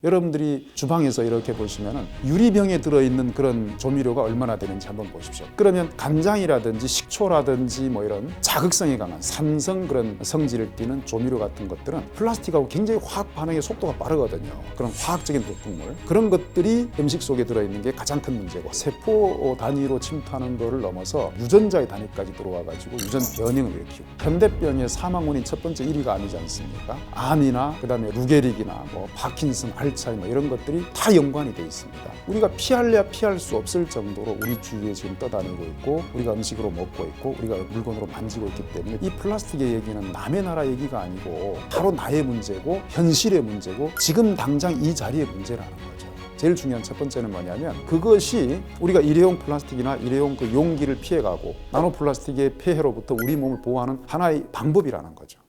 여러분들이 주방에서 이렇게 보시면은 유리병에 들어있는 그런 조미료가 얼마나 되는지 한번 보십시오. 그러면 간장이라든지 식초라든지 뭐 이런 자극성이 강한 산성 그런 성질을 띠는 조미료 같은 것들은 플라스틱하고 굉장히 화학 반응의 속도가 빠르거든요. 그런 화학적인 독극물 그런 것들이 음식 속에 들어있는 게 가장 큰 문제고, 세포 단위로 침투하는 거를 넘어서 유전자의 단위까지 들어와가지고 유전 변형을 일으키고, 현대병의 사망 원인 첫 번째 1위가 암이지 않습니까? 암이나 그다음에 루게릭이나 뭐 파킨슨, 알츠하이머 이런 것들이 다 연관이 되어 있습니다. 우리가 피할래야 피할 수 없을 정도로 우리 주위에 지금 떠다니고 있고, 우리가 음식으로 먹고 있고, 우리가 물건으로 만지고 있기 때문에 이 플라스틱의 얘기는 남의 나라 얘기가 아니고 바로 나의 문제고 현실의 문제고 지금 당장 이 자리의 문제라는 거죠. 제일 중요한 첫 번째는 뭐냐면, 그것이 우리가 일회용 플라스틱이나 일회용 그 용기를 피해가고 나노 플라스틱의 폐해로부터 우리 몸을 보호하는 하나의 방법이라는 거죠.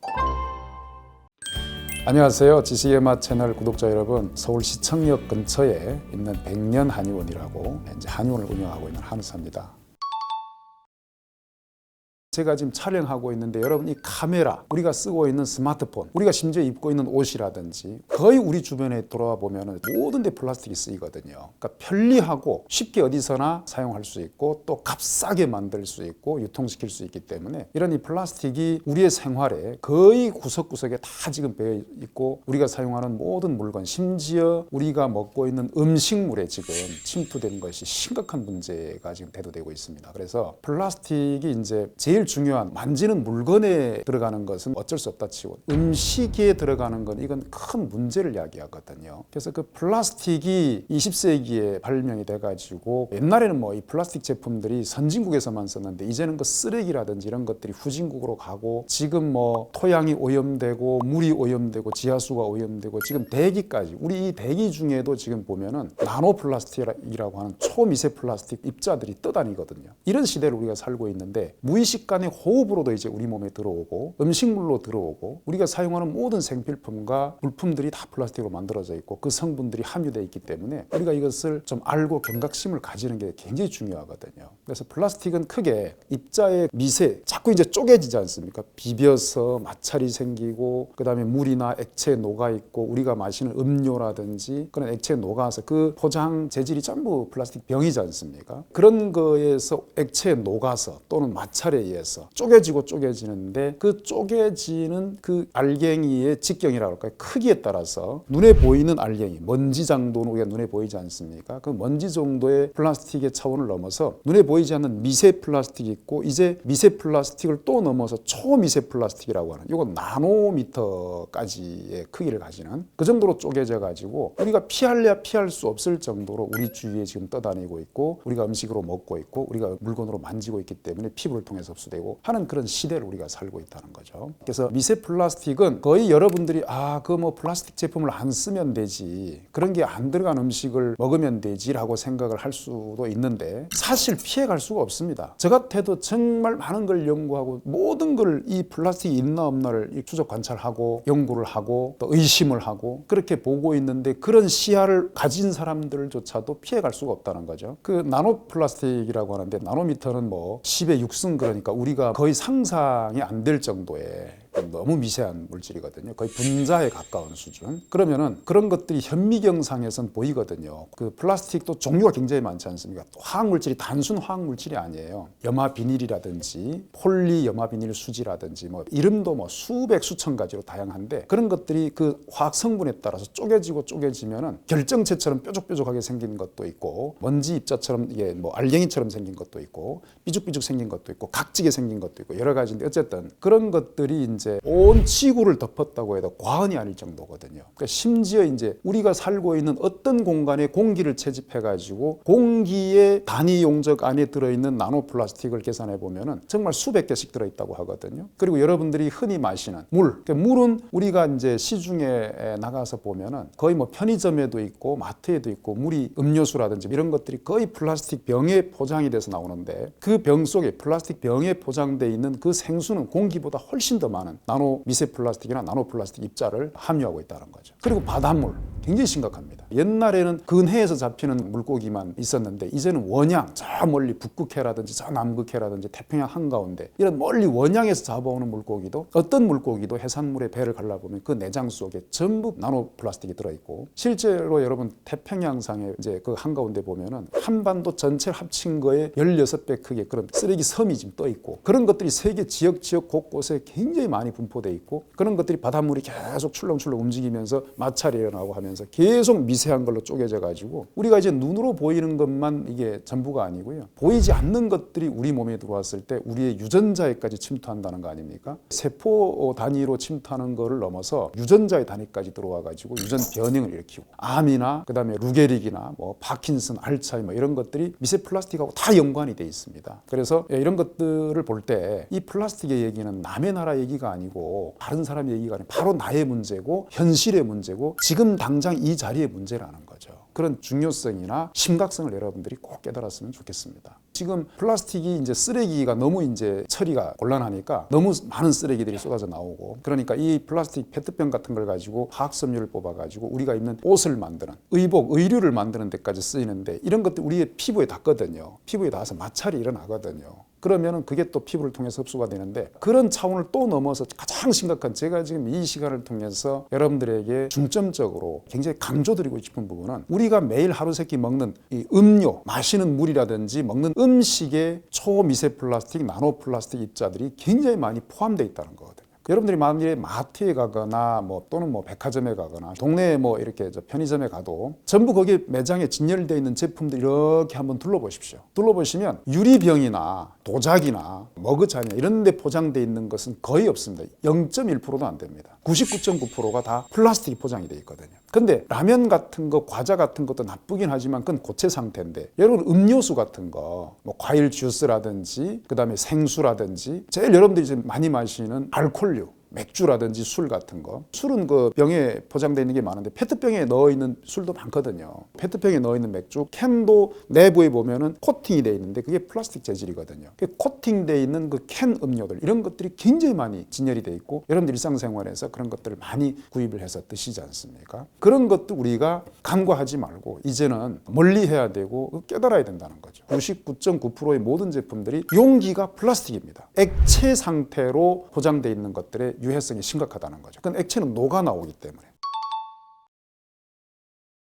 안녕하세요. 지식의 맛 채널 구독자 여러분, 서울시청역 근처에 있는 백년 한의원이라고 이제 한의원을 운영하고 있는 한의사입니다. 제가 지금 촬영하고 있는데 여러분, 이 카메라, 우리가 쓰고 있는 스마트폰, 우리가 심지어 입고 있는 옷이라든지 거의 우리 주변에 돌아와 보면 모든 데 플라스틱이 쓰이거든요. 그러니까 편리하고 쉽게 어디서나 사용할 수 있고 또 값싸게 만들 수 있고 유통시킬 수 있기 때문에 이런 이 플라스틱이 우리의 생활에 거의 구석구석에 다 지금 배어 있고, 우리가 사용하는 모든 물건, 심지어 우리가 먹고 있는 음식물에 지금 침투된 것이 심각한 문제가 지금 대두되고 있습니다. 그래서 플라스틱이 이제 제일 중요한, 만지는 물건에 들어가는 것은 어쩔 수 없다 치고 음식에 들어가는 건 이건 큰 문제를 야기하거든요. 그래서 그 플라스틱이 20세기에 발명이 돼가지고, 옛날에는 뭐 이 플라스틱 제품들이 선진국에서만 썼는데 이제는 그 쓰레기라든지 이런 것들이 후진국으로 가고, 지금 뭐 토양이 오염되고 물이 오염되고 지하수가 오염되고 지금 대기까지, 우리 이 대기 중에도 지금 보면은 나노 플라스틱이라고 하는 초미세 플라스틱 입자들이 떠다니거든요. 이런 시대를 우리가 살고 있는데 무의식 간의 호흡으로도 이제 우리 몸에 들어오고 음식물로 들어오고, 우리가 사용하는 모든 생필품과 물품들이 다 플라스틱으로 만들어져 있고 그 성분들이 함유되어 있기 때문에 우리가 이것을 좀 알고 경각심을 가지는 게 굉장히 중요하거든요. 그래서 플라스틱은 크게 입자의 미세, 자꾸 이제 쪼개지지 않습니까? 비벼서 마찰이 생기고, 그 다음에 물이나 액체에 녹아 있고, 우리가 마시는 음료라든지 그런 액체에 녹아서 그 포장 재질이 전부 플라스틱 병이지 않습니까? 그런 거에서 액체에 녹아서 또는 마찰에 의해서 쪼개지고 쪼개지는데, 그 쪼개지는 그 알갱이의 직경이라고 할까요? 크기에 따라서 눈에 보이는 알갱이, 먼지 정도는 우리가 눈에 보이지 않습니까? 그 먼지 정도의 플라스틱의 차원을 넘어서 눈에 보이지 않는 미세 플라스틱이 있고, 이제 미세 플라스틱을 또 넘어서 초미세 플라스틱이라고 하는, 이건 나노미터까지의 크기를 가지는 그 정도로 쪼개져 가지고 우리가 피할래야 피할 수 없을 정도로 우리 주위에 지금 떠다니고 있고, 우리가 음식으로 먹고 있고, 우리가 물건으로 만지고 있기 때문에 피부를 통해서 흡수되고 하는 그런 시대를 우리가 살고 있다는 거죠. 그래서 미세 플라스틱은 거의 여러분들이 그 뭐 플라스틱 제품을 안 쓰면 되지, 그런 게 안 들어간 음식을 먹으면 되지라고 생각을 할 수도 있는데, 사실 피해갈 수가 없습니다. 저 같아도 정말 많은 걸 연구하고 모든 걸 이 플라스틱이 있나 없나를 추적 관찰하고 연구를 하고 또 의심을 하고 그렇게 보고 있는데, 그런 시야를 가진 사람들조차도 피해갈 수가 없다는 거죠. 그 나노 플라스틱이라고 하는데, 나노미터는 뭐 10의 6승, 그러니까 우리가 거의 상상이 안 될 정도의 너무 미세한 물질이거든요. 거의 분자에 가까운 수준. 그러면은 그런 것들이 현미경상에선 보이거든요. 그 플라스틱도 종류가 굉장히 많지 않습니까? 화학물질이 단순 화학물질이 아니에요. 염화비닐이라든지 폴리 염화비닐 수지라든지 뭐 이름도 뭐 수백 수천 가지로 다양한데, 그런 것들이 그 화학 성분에 따라서 쪼개지고 쪼개지면은 결정체처럼 뾰족뾰족하게 생긴 것도 있고, 먼지 입자처럼 이게 뭐 알갱이처럼 생긴 것도 있고, 삐죽삐죽 생긴 것도 있고, 각지게 생긴 것도 있고 여러 가지인데, 어쨌든 그런 것들이 이제 온 지구를 덮었다고 해도 과언이 아닐 정도거든요. 그러니까 심지어 이제 우리가 살고 있는 어떤 공간에 공기를 채집해가지고 공기의 단위 용적 안에 들어있는 나노 플라스틱을 계산해 보면은 정말 수백 개씩 들어있다고 하거든요. 그리고 여러분들이 흔히 마시는 물, 그러니까 물은 우리가 이제 시중에 나가서 보면은 거의 뭐 편의점에도 있고 마트에도 있고, 물이 음료수라든지 이런 것들이 거의 플라스틱 병에 포장이 돼서 나오는데, 그 병 속에 플라스틱 병에 포장되어 있는 그 생수는 공기보다 훨씬 더 많은 나노 미세 플라스틱이나 나노 플라스틱 입자를 함유하고 있다는 거죠. 그리고 바닷물 굉장히 심각합니다. 옛날에는 근해에서 잡히는 물고기만 있었는데 이제는 원양, 저 멀리 북극해라든지 저 남극해라든지 태평양 한가운데 이런 멀리 원양에서 잡아오는 물고기도 어떤 물고기도 해산물에 배를 갈라보면 그 내장 속에 전부 나노 플라스틱이 들어있고 실제로 여러분 태평양상에 이제 그 한가운데 보면은 한반도 전체를 합친 거에 16배 크게 그런 쓰레기 섬이 지금 떠 있고 그런 것들이 세계 지역 곳곳에 굉장히 많이 분포돼 있고 그런 것들이 바닷물이 계속 출렁출렁 움직이면서 마찰이 일어나고 하면서 계속 미세한 걸로 쪼개져 가지고 우리가 이제 눈으로 보이는 것만 이게 전부가 아니고요. 보이지 않는 것들이 우리 몸에 들어왔을 때 우리의 유전자에까지 침투한다는 거 아닙니까? 세포 단위로 침투하는 거를 넘어서 유전자의 단위까지 들어와 가지고 유전 변형을 일으키고 암이나 그다음에 루게릭이나 뭐 파킨슨, 알츠하이머 이런 것들이 미세 플라스틱하고 다 연관이 돼 있습니다. 그래서 이런 것들을 볼 때 이 플라스틱의 얘기는 남의 나라 얘기가 아니고 다른 사람 얘기가 아니고 바로 나의 문제고 현실의 문제고 지금 당장 이 자리의 문제라는 거죠. 그런 중요성이나 심각성을 여러분들이 꼭 깨달았으면 좋겠습니다. 지금 플라스틱이 이제 쓰레기가 너무 이제 처리가 곤란하니까 너무 많은 쓰레기들이 쏟아져 나오고 그러니까 이 플라스틱 페트병 같은 걸 가지고 화학섬유를 뽑아가지고 우리가 입는 옷을 만드는 의복, 의류를 만드는 데까지 쓰이는데 이런 것들 우리의 피부에 닿거든요. 피부에 닿아서 마찰이 일어나거든요. 그러면은 그게 또 피부를 통해서 흡수가 되는데 그런 차원을 또 넘어서 가장 심각한 제가 지금 이 시간을 통해서 여러분들에게 중점적으로 굉장히 강조드리고 싶은 부분은 우리가 매일 하루 세끼 먹는 이 음료, 마시는 물이라든지 먹는 음식에 초미세 플라스틱, 나노 플라스틱 입자들이 굉장히 많이 포함되어 있다는 거거든요. 여러분들이 만약에 마트에 가거나 또는 백화점에 가거나 동네에 이렇게 편의점에 가도 전부 거기에 매장에 진열되어 있는 제품들 이렇게 한번 둘러보십시오. 둘러보시면 유리병이나 도자기나 머그잔이나 이런 데 포장되어 있는 것은 거의 없습니다. 0.1%도 안 됩니다. 99.9%가 다 플라스틱이 포장이 되어 있거든요. 근데 라면 같은 거, 과자 같은 것도 나쁘긴 하지만 그건 고체 상태인데 여러분 음료수 같은 거, 과일 주스라든지 그다음에 생수라든지 제일 여러분들이 지금 많이 마시는 알코올류 맥주라든지 술 같은 거 술은 그 병에 포장되어 있는 게 많은데 페트병에 넣어 있는 술도 많거든요. 페트병에 넣어 있는 맥주 캔도 내부에 보면은 코팅이 되어 있는데 그게 플라스틱 재질이거든요. 코팅되어 있는 그 캔 음료들 이런 것들이 굉장히 많이 진열이 되어 있고 여러분들 일상생활에서 그런 것들을 많이 구입을 해서 드시지 않습니까? 그런 것도 우리가 간과하지 말고 이제는 멀리 해야 되고 깨달아야 된다는 거죠. 99.9%의 모든 제품들이 용기가 플라스틱입니다. 액체 상태로 포장되어 있는 것들의 유해성이 심각하다는 거죠. 그건 액체는 녹아 나오기 때문에.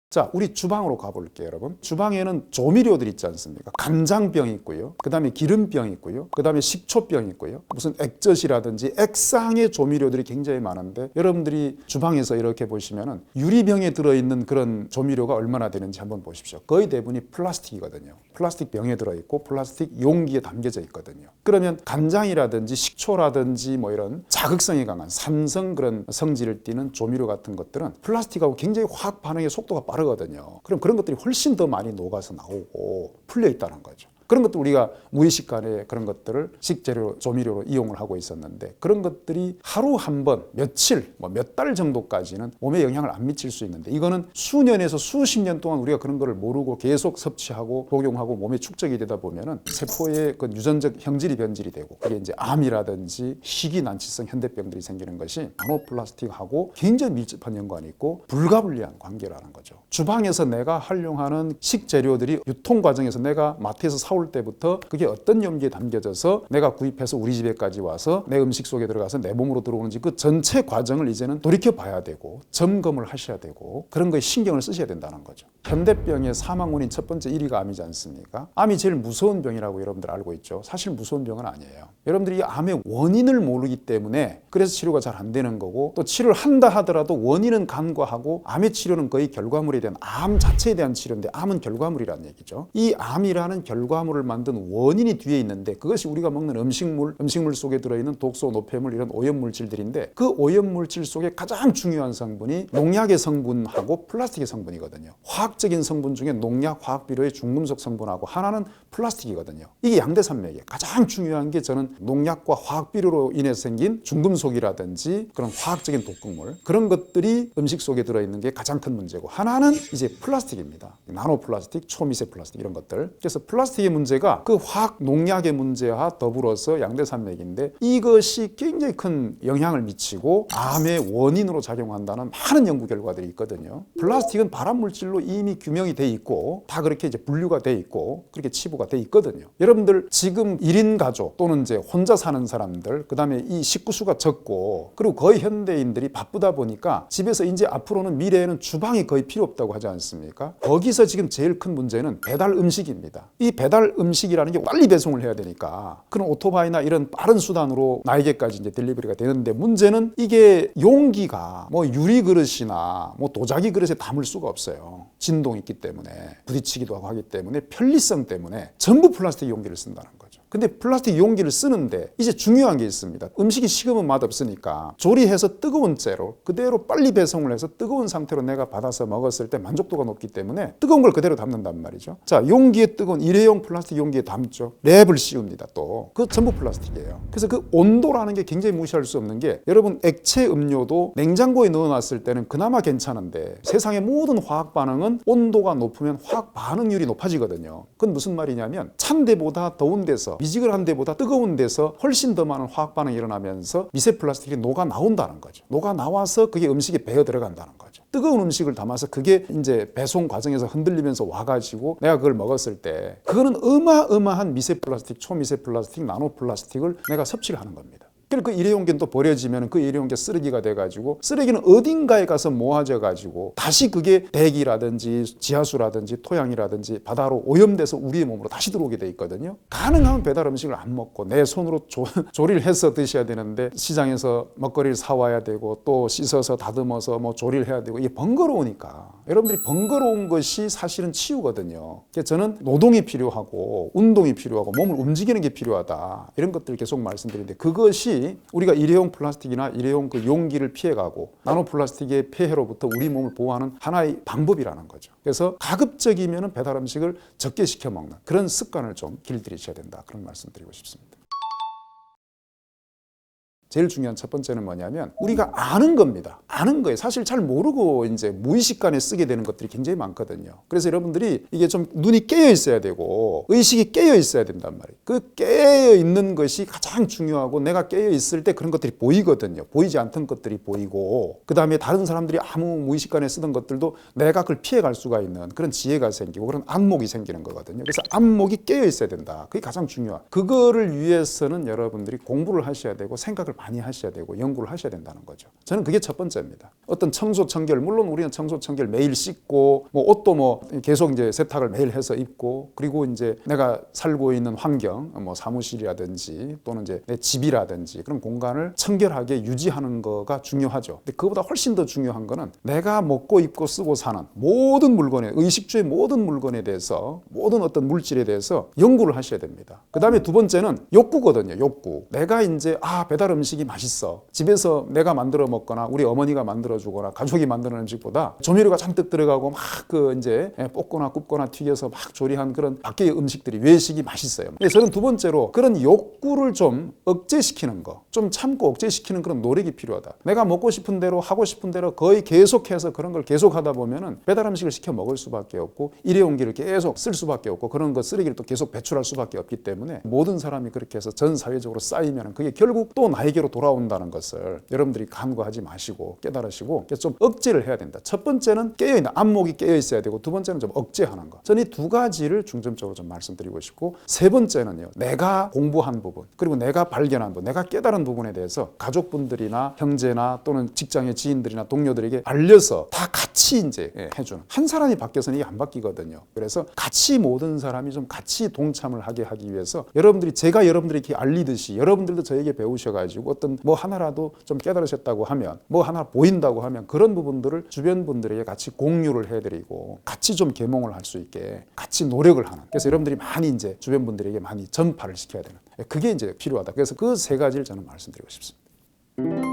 자, 우리 주방으로 가볼게요, 여러분. 주방에는 조미료들 있지 않습니까? 간장병 있고요. 그 다음에 기름병 있고요. 그 다음에 식초병 있고요. 무슨 액젓이라든지 액상의 조미료들이 굉장히 많은데 여러분들이 주방에서 이렇게 보시면은 유리병에 들어있는 그런 조미료가 얼마나 되는지 한번 보십시오. 거의 대부분이 플라스틱이거든요. 플라스틱 병에 들어있고 플라스틱 용기에 담겨져 있거든요. 그러면 간장이라든지 식초라든지 이런 자극성이 강한 산성 그런 성질을 띠는 조미료 같은 것들은 플라스틱하고 굉장히 화학 반응의 속도가 빠르거든요. 그럼 그런 것들이 훨씬 더 많이 녹아서 나오고 풀려 있다는 거죠. 그런 것도 우리가 무의식간에 그런 것들을 식재료, 조미료로 이용을 하고 있었는데 그런 것들이 하루 한 번, 며칠, 몇 달 정도까지는 몸에 영향을 안 미칠 수 있는데 이거는 수년에서 수십 년 동안 우리가 그런 거를 모르고 계속 섭취하고 복용하고 몸에 축적이 되다 보면은 세포의 그 유전적 형질이 변질이 되고 그게 이제 암이라든지 희귀 난치성 현대병들이 생기는 것이 나노플라스틱하고 굉장히 밀접한 연관이 있고 불가분리한 관계라는 거죠. 주방에서 내가 활용하는 식재료들이 유통 과정에서 내가 마트에서 사올 때부터 그게 어떤 용기에 담겨져서 내가 구입해서 우리 집에까지 와서 내 음식 속에 들어가서 내 몸으로 들어오는지 그 전체 과정을 이제는 돌이켜 봐야 되고 점검을 하셔야 되고 그런 거에 신경을 쓰셔야 된다는 거죠. 현대병의 사망 원인 첫 번째 1위가 암이지 않습니까? 암이 제일 무서운 병이라고 여러분들 알고 있죠. 사실 무서운 병은 아니에요. 여러분들이 이 암의 원인을 모르기 때문에 그래서 치료가 잘 안 되는 거고 또 치료를 한다 하더라도 원인은 간과하고 암의 치료는 거의 결과물에 대한 암 자체에 대한 치료인데 암은 결과물이라는 얘기죠. 이 암이라는 결과물을 만든 원인이 뒤에 있는데 그것이 우리가 먹는 음식물 속에 들어있는 독소, 노폐물 이런 오염물질들인데 그 오염물질 속에 가장 중요한 성분이 농약의 성분하고 플라스틱의 성분이거든요. 화학적인 성분 중에 농약, 화학비료의 중금속 성분하고 하나는 플라스틱이거든요. 이게 양대산맥이에요. 가장 중요한 게 저는 농약과 화학비료로 인해서 생긴 중금속이라든지 그런 화학적인 독극물 그런 것들이 음식 속에 들어있는 게 가장 큰 문제고 하나는 이제 플라스틱입니다. 나노플라스틱, 초미세 플라스틱 이런 것들. 그래서 플라스틱의 문제가 그 화학 농약의 문제와 더불어서 양대산맥인데 이것이 굉장히 큰 영향을 미치고 암의 원인으로 작용한다는 많은 연구 결과들이 있거든요. 플라스틱은 발암 물질로 이미 규명이 돼 있고 다 그렇게 이제 분류가 돼 있고 그렇게 치부가 돼 있거든요. 여러분들 지금 1인 가족 또는 이제 혼자 사는 사람들, 그다음에 이 식구 수가 적고 그리고 거의 현대인들이 바쁘다 보니까 집에서 이제 앞으로는 미래에는 주방이 거의 필요 없다고 하지 않습니까? 거기서 지금 제일 큰 문제는 배달 음식입니다. 이 배달 음식이라는 게 빨리 배송을 해야 되니까 그런 오토바이나 이런 빠른 수단으로 나에게까지 이제 딜리버리가 되는데 문제는 이게 용기가 뭐 유리 그릇이나 뭐 도자기 그릇에 담을 수가 없어요. 진동이 있기 때문에 부딪히기도 하고 하기 때문에 편리성 때문에 전부 플라스틱 용기를 쓴다는 거죠. 근데 플라스틱 용기를 쓰는데 이제 중요한 게 있습니다. 음식이 식으면 맛없으니까 조리해서 뜨거운 채로 그대로 빨리 배송을 해서 뜨거운 상태로 내가 받아서 먹었을 때 만족도가 높기 때문에 뜨거운 걸 그대로 담는단 말이죠. 자, 용기에 뜨거운 일회용 플라스틱 용기에 담죠. 랩을 씌웁니다. 또 그거 전부 플라스틱이에요. 그래서 그 온도라는 게 굉장히 무시할 수 없는 게 여러분 액체 음료도 냉장고에 넣어놨을 때는 그나마 괜찮은데 세상의 모든 화학 반응은 온도가 높으면 화학 반응률이 높아지거든요. 그건 무슨 말이냐면 찬 데보다 더운 데서 미지근한 데보다 뜨거운 데서 훨씬 더 많은 화학 반응이 일어나면서 미세 플라스틱이 녹아 나온다는 거죠. 녹아 나와서 그게 음식에 배어 들어간다는 거죠. 뜨거운 음식을 담아서 그게 이제 배송 과정에서 흔들리면서 와가지고 내가 그걸 먹었을 때 그거는 어마어마한 미세 플라스틱, 초미세 플라스틱, 나노 플라스틱을 내가 섭취를 하는 겁니다. 그리고 그 일회용기는 또 버려지면 그 일회용기 쓰레기가 돼가지고 쓰레기는 어딘가에 가서 모아져가지고 다시 그게 대기라든지 지하수라든지 토양이라든지 바다로 오염돼서 우리의 몸으로 다시 들어오게 돼 있거든요. 가능하면 배달 음식을 안 먹고 내 손으로 조리를 해서 드셔야 되는데 시장에서 먹거리를 사와야 되고 또 씻어서 다듬어서 뭐 조리를 해야 되고 이게 번거로우니까 여러분들이 번거로운 것이 사실은 치유거든요. 그래서 저는 노동이 필요하고 운동이 필요하고 몸을 움직이는 게 필요하다 이런 것들을 계속 말씀드리는데 그것이 우리가 일회용 플라스틱이나 일회용 그 용기를 피해가고 나노 플라스틱의 폐해로부터 우리 몸을 보호하는 하나의 방법이라는 거죠. 그래서 가급적이면 배달 음식을 적게 시켜 먹는 그런 습관을 좀 길들이셔야 된다. 그런 말씀드리고 싶습니다. 제일 중요한 첫 번째는 뭐냐면 우리가 아는 겁니다. 아는 거예요. 사실 잘 모르고 이제 무의식간에 쓰게 되는 것들이 굉장히 많거든요. 그래서 여러분들이 이게 좀 눈이 깨어 있어야 되고 의식이 깨어 있어야 된단 말이에요. 그 깨어 있는 것이 가장 중요하고 내가 깨어 있을 때 그런 것들이 보이거든요. 보이지 않던 것들이 보이고 그 다음에 다른 사람들이 아무 무의식간에 쓰던 것들도 내가 그걸 피해갈 수가 있는 그런 지혜가 생기고 그런 안목이 생기는 거거든요. 그래서 안목이 깨어 있어야 된다. 그게 가장 중요해요. 그거를 위해서는 여러분들이 공부를 하셔야 되고 생각을 많이 하셔야 되고 연구를 하셔야 된다는 거죠. 저는 그게 첫 번째입니다. 어떤 청소 청결, 물론 우리는 청소 청결 매일 씻고 뭐 옷도 뭐 계속 이제 세탁을 매일 해서 입고 그리고 이제 내가 살고 있는 환경 뭐 사무실이라든지 또는 이제 내 집이라든지 그런 공간을 청결하게 유지하는 거가 중요하죠. 근데 그보다 훨씬 더 중요한 거는 내가 먹고 입고 쓰고 사는 모든 물건에 의식주의 모든 물건에 대해서 모든 어떤 물질에 대해서 연구를 하셔야 됩니다. 그 다음에 두 번째는 욕구거든요. 욕구. 내가 이제 배달 음식이 맛있어. 집에서 내가 만들어 먹거나 우리 어머니가 만들어 주거나 가족이 만드는 음식보다 조미료가 잔뜩 들어가고 막 그 이제 볶거나 굽거나 튀겨서 막 조리한 그런 밖의 음식들이 외식이 맛있어요. 저는 두 번째로 그런 욕구를 좀 억제시키는 거, 좀 참고 억제시키는 그런 노력이 필요하다. 내가 먹고 싶은 대로 하고 싶은 대로 거의 계속해서 그런 걸 계속 하다 보면은 배달 음식을 시켜 먹을 수밖에 없고 일회용기를 계속 쓸 수밖에 없고 그런 거 쓰레기를 또 계속 배출할 수밖에 없기 때문에 모든 사람이 그렇게 해서 전 사회적으로 쌓이면 그게 결국 또 나에게로 돌아온다는 것을 여러분들이 간과하지 마시고 깨달으시고 그래서 좀 억제를 해야 된다. 첫 번째는 깨어있는 안목이 깨어 있어야 되고 두 번째는 좀 억제하는 것. 저는 이 두 가지를 중점적으로 좀 말씀드리고 싶고 세 번째는요. 내가 공부한 부분 그리고 내가 발견한 부분, 내가 깨달은 부분에 대해서 가족분들이나 형제나 또는 직장의 지인들이나 동료들에게 알려서 다 같이 이제 해주는 한 사람이 바뀌어서는 이게 안 바뀌거든요. 그래서 같이 모든 사람이 좀 같이 동참을 하게 하기 위해서 여러분들이 제가 여러분들에게 알리듯이 여러분들도 저에게 배우셔가지고 어떤 뭐 하나라도 좀 깨달으셨다고 하면 뭐 하나 보인다고 하면 그런 부분들을 주변 분들에게 같이 공유를 해드리고 같이 좀 계몽을 할 수 있게 같이 노력을 하는 그래서 여러분들이 많이 이제 주변 분들에게 많이 전파를 시켜야 되는 그게 이제 필요하다. 그래서 그 세 가지를 저는 말씀드리고 싶습니다.